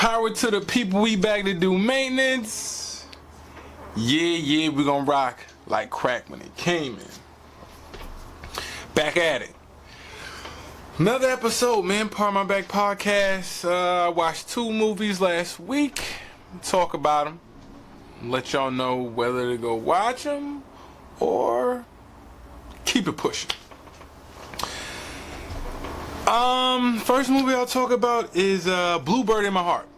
Power to the people, we back to do maintenance. Yeah, we gonna rock like crack when it came in. Back at it. Another episode, man. Part of My Back podcast. I watched 2 movies last week. Talk about them. Let y'all know whether to go watch them or keep it pushing. First movie I'll talk about is Bluebird in My Heart.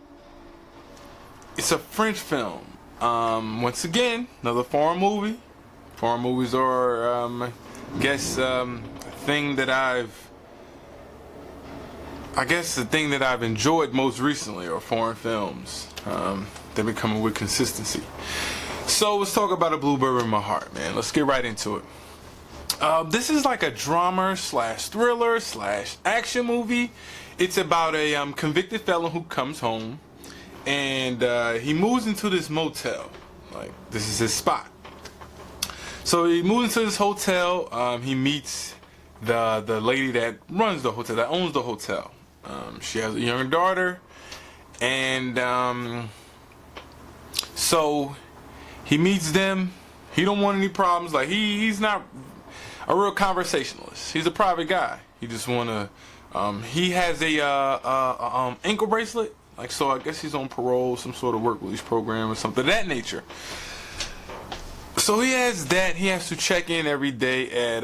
It's a French film. Once again, another foreign movie. Foreign movies are, I guess, a thing that the thing that I've enjoyed most recently are foreign films. They've been coming with consistency. So let's talk about A Bluebird in My Heart, man. Let's get right into it. This is like a drama / thriller / action movie. It's about a convicted felon who comes home and he moves into this motel. Like, this is his spot. So he moves into this hotel. He meets the lady that runs the hotel, that owns the hotel. She has a younger daughter, and so he meets them. He don't want any problems. Like, he's not a real conversationalist. He's a private guy. He just wanna. He has a ankle bracelet. Like, so I guess he's on parole, some sort of work release program or something of that nature. So he has that. He has to check in every day at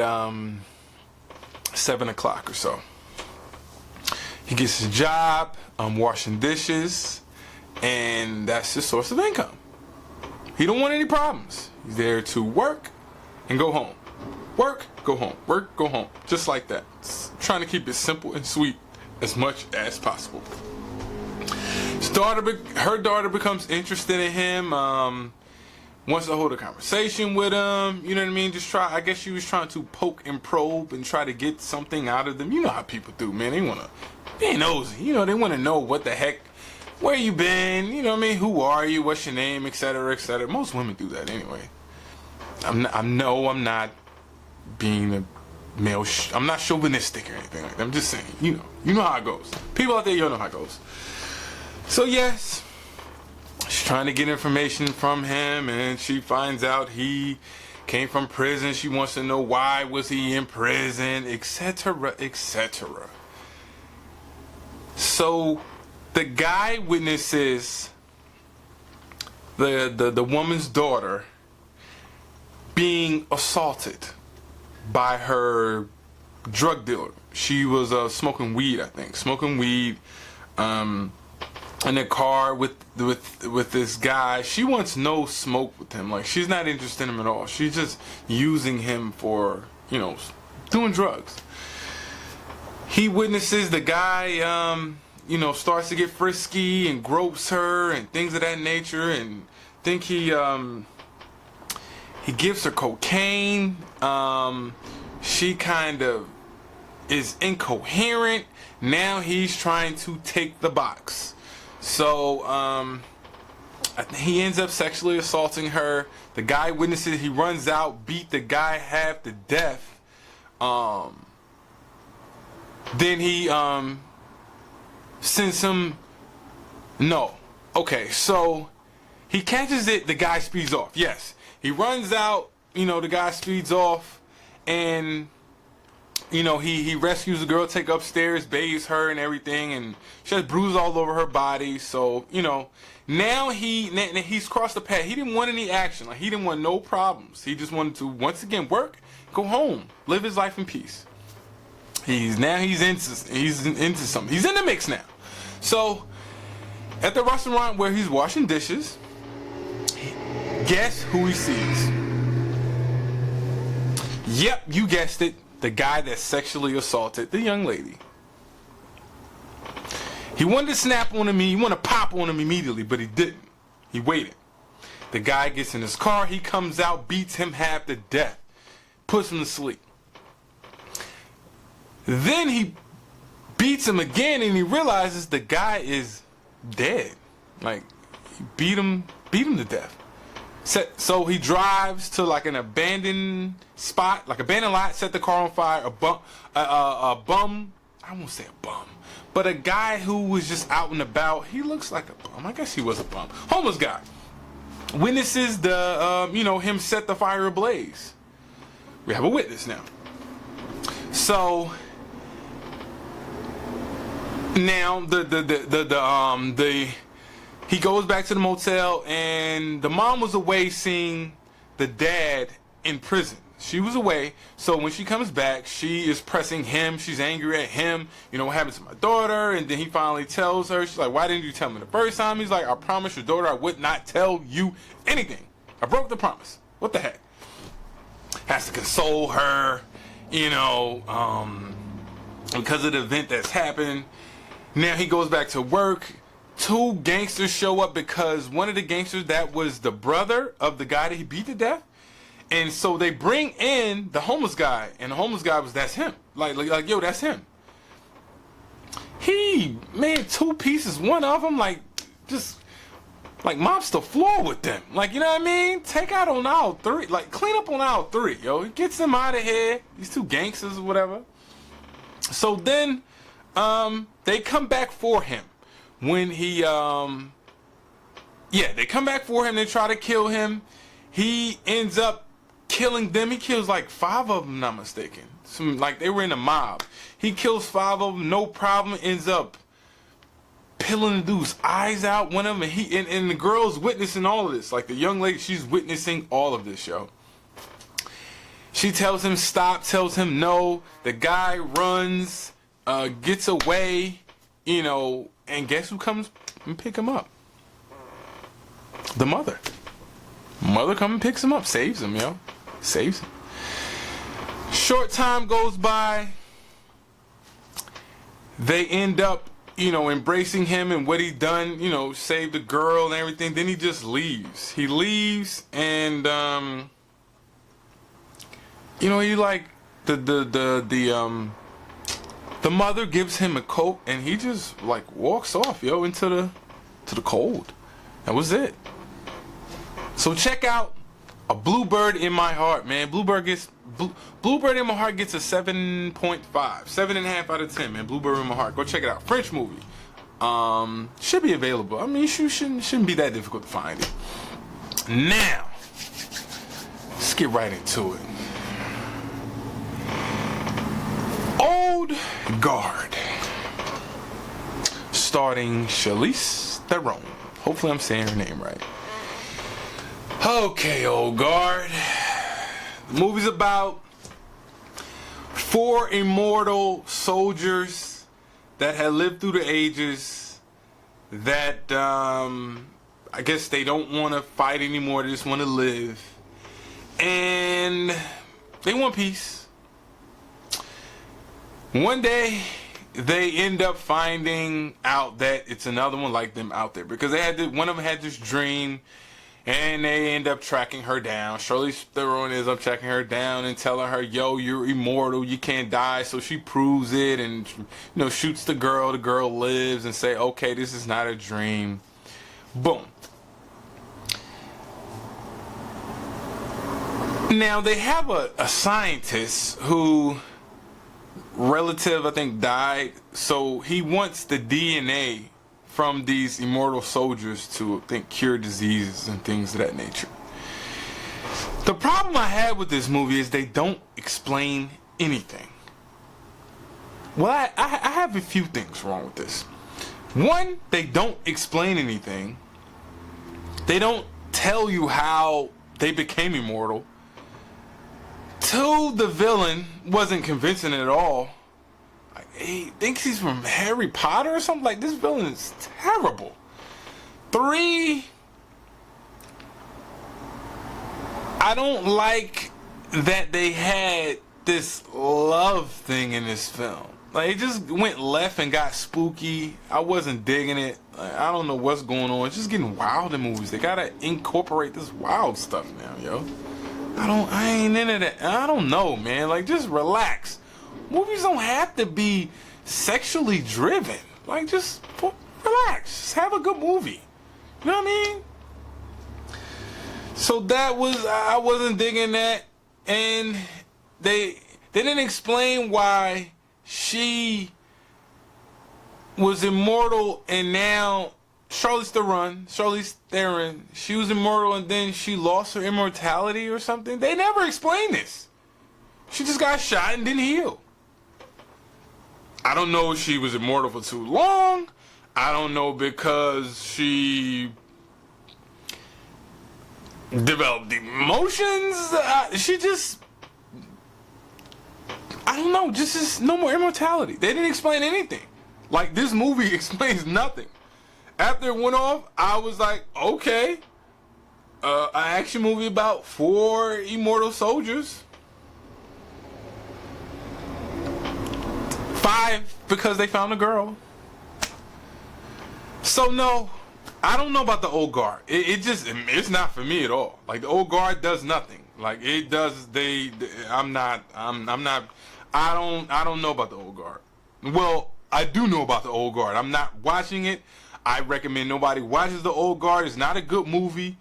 7 o'clock or so. He gets his job, washing dishes, and that's his source of income. He don't want any problems. He's there to work and go home. Work, go home. Work, go home. Just like that. Trying to keep it simple and sweet as much as possible. Her daughter becomes interested in him. Wants to hold a conversation with him. You know what I mean? I guess she was trying to poke and probe and try to get something out of them. You know how people do, man. They want to be nosy. You know, they want to know what the heck, where you been, you know what I mean? Who are you? What's your name? Etc. Etc. Most women do that anyway. I'm not being a male. I'm not chauvinistic or anything like that. I'm just saying, you know how it goes. People out there, you know how it goes. So yes, she's trying to get information from him, and she finds out he came from prison. She wants to know why was he in prison, etc., etc. So the guy witnesses the woman's daughter being assaulted by her drug dealer. She was smoking weed, I think. Smoking weed in a car with this guy. She wants no smoke with him. Like, she's not interested in him at all. She's just using him for, doing drugs. He witnesses the guy, starts to get frisky and gropes her and things of that nature, and think he gives her cocaine. She kind of is incoherent. Now he's trying to take the box. So he ends up sexually assaulting her. The guy witnesses. He runs out, beat the guy half to death. Then he sends him. No. Okay, so he catches it. The guy speeds off. Yes. He runs out. The guy speeds off, and he rescues the girl, take upstairs, bathes her and everything, and she has bruises all over her body. So, now he's crossed the path. He didn't want any action. Like, he didn't want no problems. He just wanted to, once again, work, go home, live his life in peace. He's into something. He's in the mix now. So, at the restaurant where he's washing dishes, guess who he sees? Yep, you guessed it. The guy that sexually assaulted the young lady. He wanted to snap on him. He wanted to pop on him immediately, but he didn't. He waited. The guy gets in his car. He comes out, beats him half to death, puts him to sleep. Then he beats him again, and he realizes the guy is dead. Like, he beat him to death. So he drives to like an abandoned spot, like abandoned lot, set the car on fire. A bum I won't say a bum, but a guy who was just out and about. He looks like a bum. I guess he was a bum. Homeless guy witnesses the him set the fire ablaze. We have a witness now. So now he goes back to the motel, and the mom was away seeing the dad in prison. She was away, so when she comes back, she is pressing him. She's angry at him. What happened to my daughter? And then he finally tells her. She's like, why didn't you tell me the first time? He's like, I promised your daughter I would not tell you anything. I broke the promise. What the heck? Has to console her, because of the event that's happened. Now he goes back to work. 2 gangsters show up because one of the gangsters, that was the brother of the guy that he beat to death. And so they bring in the homeless guy, and the homeless guy that's him. Like yo, that's him. He made 2 pieces. One of them, just mops the floor with them. You know what I mean? Take out on aisle 3. Clean up on aisle 3, yo. He gets them out of here. These 2 gangsters or whatever. So then, they come back for him. When he, they come back for him. They try to kill him. He ends up killing them. He kills 5 of them, not mistaken. They were in a mob. He kills 5 of them, no problem. Ends up peeling the dude's eyes out. One of them, and the girl's witnessing all of this. The young lady, she's witnessing all of this, yo. She tells him stop, tells him no. The guy runs, gets away, and guess who comes and pick him up? The mother. Mother comes and picks him up, saves him, yo. Saves him. Short time goes by. They end up, embracing him and what he done, saved the girl and everything. Then he just leaves. He leaves, and he the mother gives him a coat, and he just walks off, yo, into the cold. That was it. So check out A Bluebird in My Heart, man. Bluebird in My Heart gets a 7.5, 7.5 out of 10, man. Bluebird in My Heart. Go check it out. French movie. Should be available. I mean, shouldn't be that difficult to find it. Now, let's get right into it. Old Guard, starring Charlize Theron. Hopefully I'm saying her name right. Okay, Old Guard. The movie's about 4 immortal soldiers that had lived through the ages that I guess they don't want to fight anymore. They just want to live. And they want peace. One day, they end up finding out that it's another one like them out there, because one of them had this dream, and they end up tracking her down. Charlize Theron ends up tracking her down and telling her, "Yo, you're immortal. You can't die." So she proves it, and shoots the girl. The girl lives, and say, "Okay, this is not a dream." Boom. Now they have a scientist who, relative, I think, died, so he wants the DNA from these immortal soldiers to, I think, cure diseases and things of that nature. The problem I had with this movie is they don't explain anything. Well, I have a few things wrong with this. One, they don't explain anything. They don't tell you how they became immortal. 2, the villain wasn't convincing at all. He thinks he's from Harry Potter or something. This villain is terrible. 3, I don't like that they had this love thing in this film. It just went left and got spooky. I wasn't digging it. I don't know what's going on. It's just getting wild in movies. They gotta incorporate this wild stuff now, yo. I ain't into that. I don't know, man. Just relax. Movies don't have to be sexually driven. Just relax. Just have a good movie. You know what I mean? So I wasn't digging that. And they didn't explain why she was immortal, and now Charlize Theron, she was immortal, and then she lost her immortality or something. They never explained this. She just got shot and didn't heal. I don't know if she was immortal for too long. I don't know because she developed emotions. I don't know. Just no more immortality. They didn't explain anything. Like, this movie explains nothing. After it went off, I was like, okay, an action movie about 4 immortal soldiers. 5 because they found a girl. So no, I don't know about the old guard. It's not for me at all. Like, the old guard does nothing. Like, it does. I don't know about the old guard. Well, I do know about the old guard. I'm not watching it. I recommend nobody watches the old guard. It's not a good movie.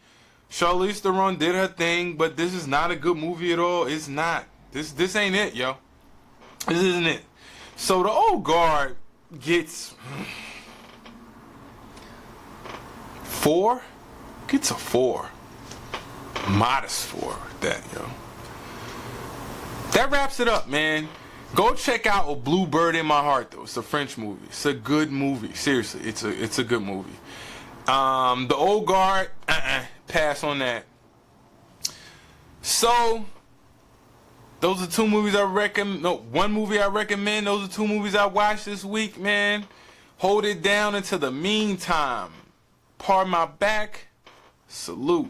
Charlize Theron did her thing, but this is not a good movie at all. It's not. This ain't it, yo. This isn't it. So the old guard gets 4. Gets a 4. Modest 4 with that, yo. That wraps it up, man. Go check out A Bluebird in My Heart, though. It's a French movie. It's a good movie. Seriously, it's a good movie. The Old Guard, pass on that. So, those are 2 movies I recommend. No, 1 movie I recommend. Those are 2 movies I watched this week, man. Hold it down until the meantime. Pardon my back. Salute.